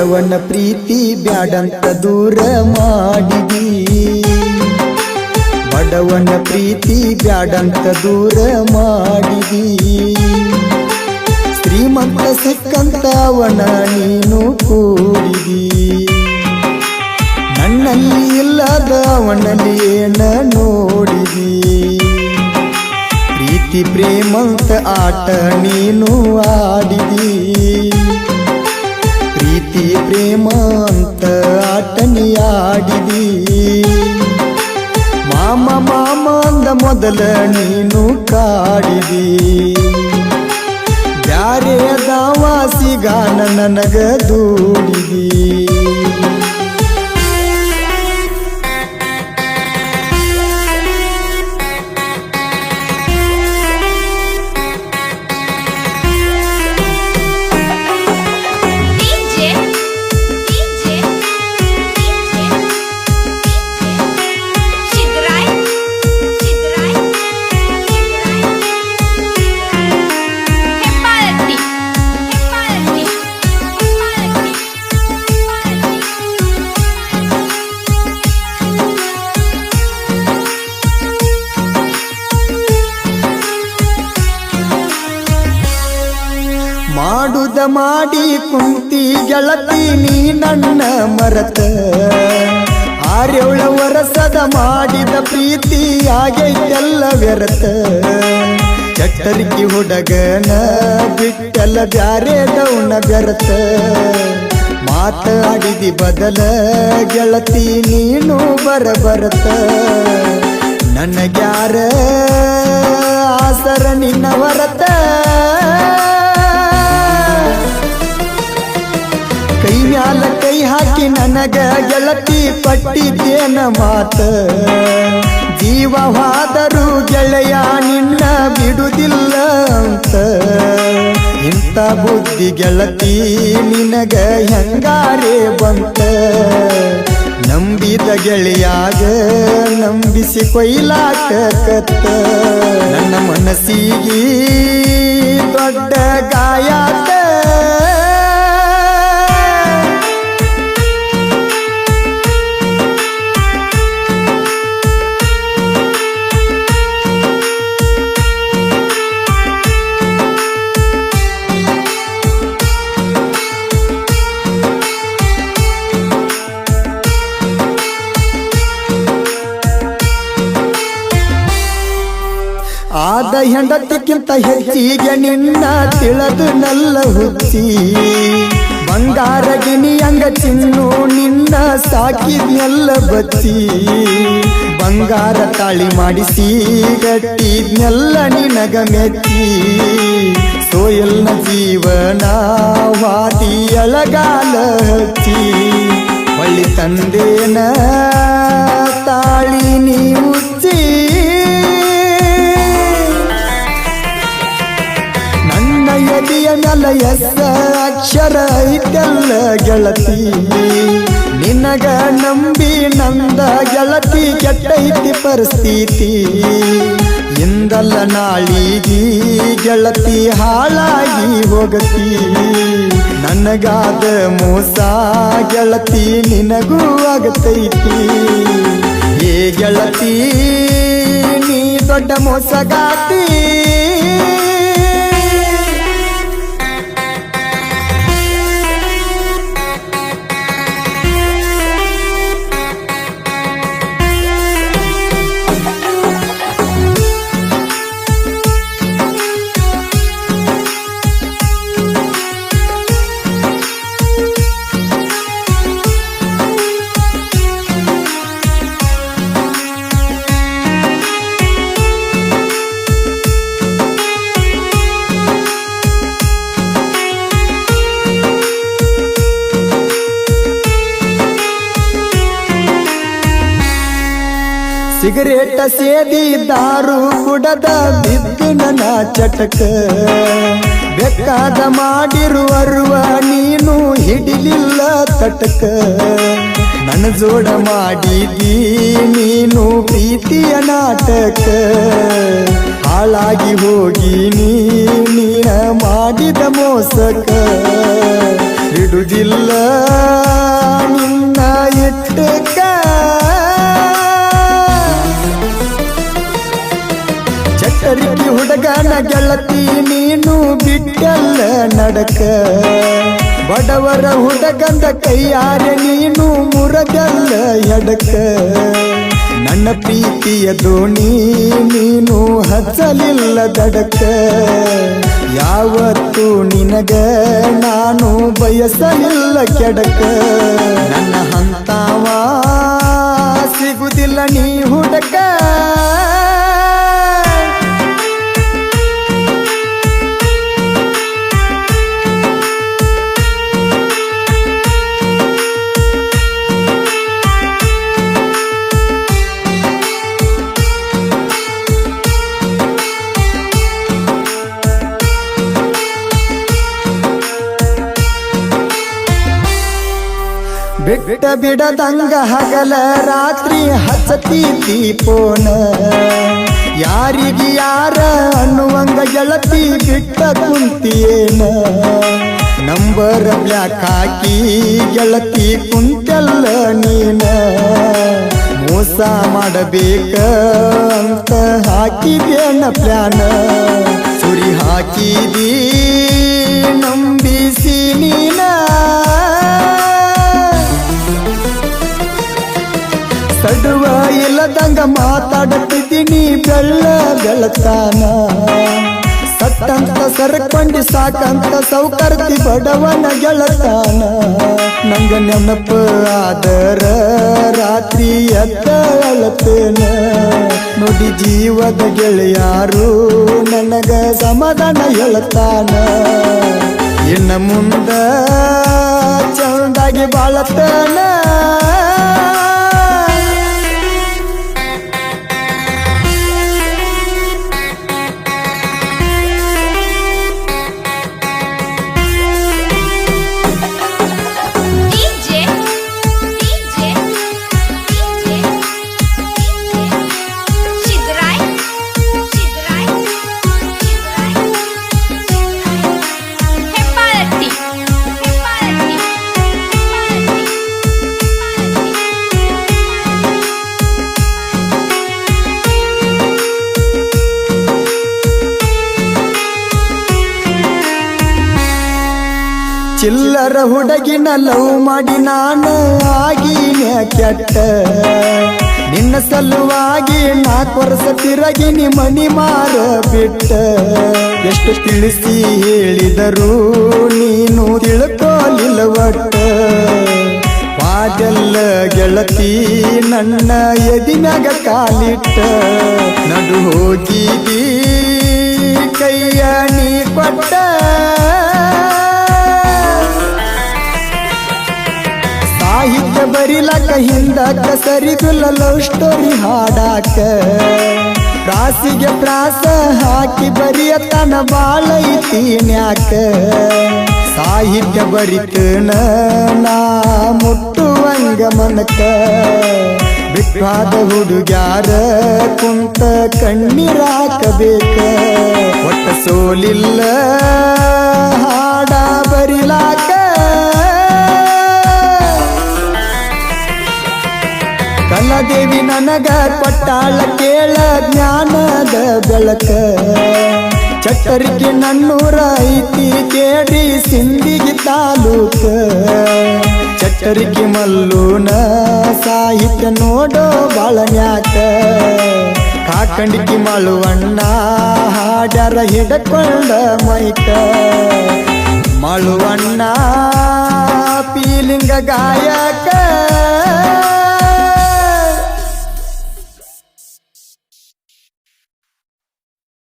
ಬಡವನ ಪ್ರೀತಿ ಬ್ಯಾಡಂತ ದೂರ ಮಾಡಿದಿ ಬಡವನ ಪ್ರೀತಿ ಬ್ಯಾಡಂತ ದೂರ ಮಾಡಿದಿ ಶ್ರೀಮಂತ ಸಿಕ್ಕಂತ ಅವನ ನೀನು ಕೂಡಿದಿ ನನ್ನಲ್ಲಿ ಇಲ್ಲದ ಅವನಲ್ಲಿ ಏನ ನೋಡಿದಿ ಪ್ರೀತಿ ಪ್ರೇಮಂತ ಆಟ ನೀನು ಆಡಿದಿ ಪ್ರೀತಿ ಪ್ರೇಮಂತ ಆಟ ನೀ ಆಡಿದಿ ಮಾಮ ಮಾಮ ಅಂದ ಮೊದಲ ನೀನು ಕಾಡಿದಿ ಬ್ಯಾರೆಯದ ವಾಸಿಗಾನ ನನಗ ದೂಡಿದಿ ಮಾಡುದ ಮಾಡಿ ಕುಂತಿ ಗೆಳತಿ ನೀ ನನ್ನ ಮರತ ಆರ್ಯೋಳ ವರಸದ ಮಾಡಿದ ಪ್ರೀತಿ ಆಗೈತೆಲ್ಲ ವ್ಯರ್ಥ ಚಟ್ಟರಿಕಿ ಹುಡುಗನ ಬಿಟ್ಟೆಲ್ಲ ಬ್ಯಾರೆದವನ ಬೆರತ ಮಾತಾಡಿದಿ ಬದಲ ಗೆಳತಿ ನೀನು ಬರಬರತ ನನಗ್ಯಾರ ಆಸರ ನಿನ್ನ ಹೊರತ ಕೈ ಮ್ಯಾಲ ಕೈ ಹಾಕಿ ನನಗ ಗೆಳತಿ ಪಟ್ಟಿದ್ದೇನ ಮಾತ ಜೀವವಾದರೂ ಗೆಳೆಯ ನಿನ್ನ ಬಿಡುವುದಿಲ್ಲ ಅಂತ ಇಂಥ ಬುದ್ಧಿ ಗೆಳತಿ ನಿನಗ ಹೆಂಗಾರೇ ಬಂತ ನಂಬಿದ ಗೆಳೆಯಾಗ ನಂಬಿಸಿ ಕೊಯ್ಲಾಕ ಕತ್ತ ನನ್ನ ಮನಸ್ಸಿಗೆ ದೊಡ್ಡ ಗಾಯಾತ ಆದ ಹೆಂಡತಿಕ್ಕಿಂತ ಹೆಚ್ಚಿಗೆ ನಿನ್ನ ತಿಳಿದು ನಲ್ಲ ಹುಚ್ಚಿ ಬಂಗಾರ ಗಿಣಿಯಂಗ ಚಿನ್ನು ನಿನ್ನ ಸಾಕಿದ್ನೆಲ್ಲ ಬಚ್ಚಿ ಬಂಗಾರ ತಾಳಿ ಮಾಡಿಸಿ ಗಟ್ಟಿದ್ನೆಲ್ಲ ನಿನಗ ಮೆಚ್ಚಿ ಸೋಯಲ್ನ ಜೀವನ ವಾದಿ ಅಳಗಾಲ ಹಚ್ಚಿ ಹೊಳ್ಳಿ ತಂದೇನ ತಾಳಿ ನೀ ಉಚ್ಚಿ ಎದೆಯ ಮ್ಯಾಲ ಎಸ್ಸ ಅಕ್ಷರ ಐತೆಲ್ಲ ಗೆಳತಿ ನಿನಗ ನಂಬಿ ನಂದ ಗೆಳತಿ ಕೆಟ್ಟೈತಿ ಪರಿಸ್ಥಿತಿ ಇಂದಲ್ಲ ನಾಳಿಗಿ ಗೆಳತಿ ಹಾಳಾಗಿ ಹೋಗತಿ ನನಗಾದ ಮೋಸ ಗೆಳತಿ ನಿನಗೂ ಆಗತೈತಿ ಏ ಗೆಳತಿ ನೀ ದೊಡ್ಡ ಮೋಸಗಾತಿ ಸಿಗರೇಟ ಸೇದಿ ದಾರು ಕುಡದ ಬಿದ್ದು ನನ್ನ ಚಟಕ ಬೇಕಾದ ಮಾಡಿರುವರುವ ನೀನು ಹಿಡಿಲಿಲ್ಲ ತಟಕ ನನ್ನ ಜೋಡ ಮಾಡಿದಿ ನೀನು ಪ್ರೀತಿಯ ನಾಟಕ ಹಾಳಾಗಿ ಹೋಗಿ ನೀನ ಮಾಡಿದ ಮೋಸಕ ಬಿಡುದಿಲ್ಲ ನಿನ್ನ ಇಟ್ಟಕ ಚಟ್ಟರಿಕೆ ಹುಡುಗನ ಗೆಳತಿ ನೀನು ಬಿಟ್ಟಲ್ಲ ನಡಕ ಬಡವರ ಹುಡುಗಂದ ಕೈಯಾರ ನೀನು ಮುರಗಲ್ಲ ಎಡಕ ನನ್ನ ಪ್ರೀತಿಯ ದೋಣಿ ನೀನು ಹಚ್ಚಲಿಲ್ಲ ದಡಕ ಯಾವತ್ತು ನಿನಗ ನಾನು ಬಯಸಲಿಲ್ಲ ಕೆಡಕ ನನ್ನ ಹಂತಾವ ಸಿಗುದಿಲ್ಲ ನೀ ಹುಡುಕ ಬಿಟ್ಟ ಬಿಡದಂಗ ಹಗಲ ರಾತ್ರಿ ಹಚ್ಚತಿ ಫೋನ ಯಾರಿಗೆ ಯಾರ ಅನ್ನುವಂಗ ಗೆಳತಿ ಬಿಟ್ಟ ಕುಂತಿಯೇನ ನಂಬರ್ ಬ್ಲಾಕ್ ಹಾಕಿ ಗೆಳತಿ ಕುಂತೆಲ್ಲ ನೀನ ಮೋಸ ಮಾಡಬೇಕ ಅಂತ ಹಾಕಿದೇನ ಪ್ಲಾನ ಸುರಿ ಹಾಕಿದಿ ನಂಬಿಸಿ ನೀನ ಸಡುವ ಇಲ್ಲದಂಗ ಮಾತಾಡುತ್ತಿದ್ದೀನಿ ಬೆಳ್ಳ ಬೆಳತಾನ ಸತ್ತಂತ ಸರಕೊಂಡಿ ಸಾಕಂತ ಸೌಕರ್ತಿ ಬಡವನ ಗೆಳತಾನ ನಂಗ ನೆನಪ ಆದರ ರಾತ್ರಿ ಎದ್ದ ಅಳತೇನ ನುಡಿ ಜೀವದ ಗೆಳೆಯಾರು ನನಗ ಸಮಾಧಾನ ಹೇಳ್ತಾನ ಇನ್ನ ಮುಂದ ಚಂದಾಗಿ ಬಾಳತಾನ ಚಿಲ್ಲರ ಹುಡುಗಿನ ಲವ್ ಮಾಡಿ ನಾನು ಆಗಿನ ಕೆಟ್ಟ ನಿನ್ನ ಸಲುವಾಗಿ 4 ವರ್ಷ ತಿರಗಿನಿ ಮನಿ ಮಾರ ಬಿಟ್ಟ ಎಷ್ಟು ತಿಳಿಸಿ ಹೇಳಿದರು ನೀನು ತಿಳ್ಕೋಲಿಲ್ಲ ಒಟ್ಟ ಪಾದೆಲ್ಲ ಗೆಳತಿ ನನ್ನ ಎದಿನಾಗ ಕಾಲಿಟ್ಟ ನಡು ಹೋಗಿದಿ ಕೈಯ ನೀ ಕೊಟ್ಟ ಸಾಹಿತ್ಯ ಬರಿಲಕ ಹಿಂದಕ್ಕ ಸರಿದುಲ್ಲ ಲವ್ ಸ್ಟೋರಿ ಹಾಡಾಕ ಪ್ರಾಸಿಗೆ ಪ್ರಾಸ ಹಾಕಿ ಬರಿಯತನ ಬಾಳೈತಿ ನ್ಯಾಕ ಸಾಹಿತ್ಯ ಬರಿತನ ನಾ ಮುಟ್ಟುವಂಗ ಮನಕ ಬಿಟ್ಟಾದ ಹುಡುಗ್ಯಾರ ಕುಂತ ಕಣ್ಣೀರಾಕಬೇಕ ಒಟ್ಟ ಸೋಲಿಲ್ಲ ಹಾಡ ಬರಿಲಾಕ ಕಲಾದೇವಿ ನನಗ ಕೊಟ್ಟಾಳ ಕೇಳ ಜ್ಞಾನದ ಬೆಳಕ ಚಟ್ಟರಿಕೆ ನನ್ನೂರ ಐತಿ ಕೇಳಿ ಸಿಂದಿಗಿ ತಾಲೂಕ ಚಟ್ಟರಿಕೆ ಮಲ್ಲೂನ ಸಾಹಿತ್ಯ ನೋಡೋ ಬಾಳನ್ಯಾಕ ಕಾಕಂಡಿಕಿ ಮಳುವಣ್ಣ ಹಾಡರ ಹಿಡಕೊಂಡ ಮೈಕ ಮಳುವಣ್ಣ ಪೀಲಿಂಗ ಗಾಯಕ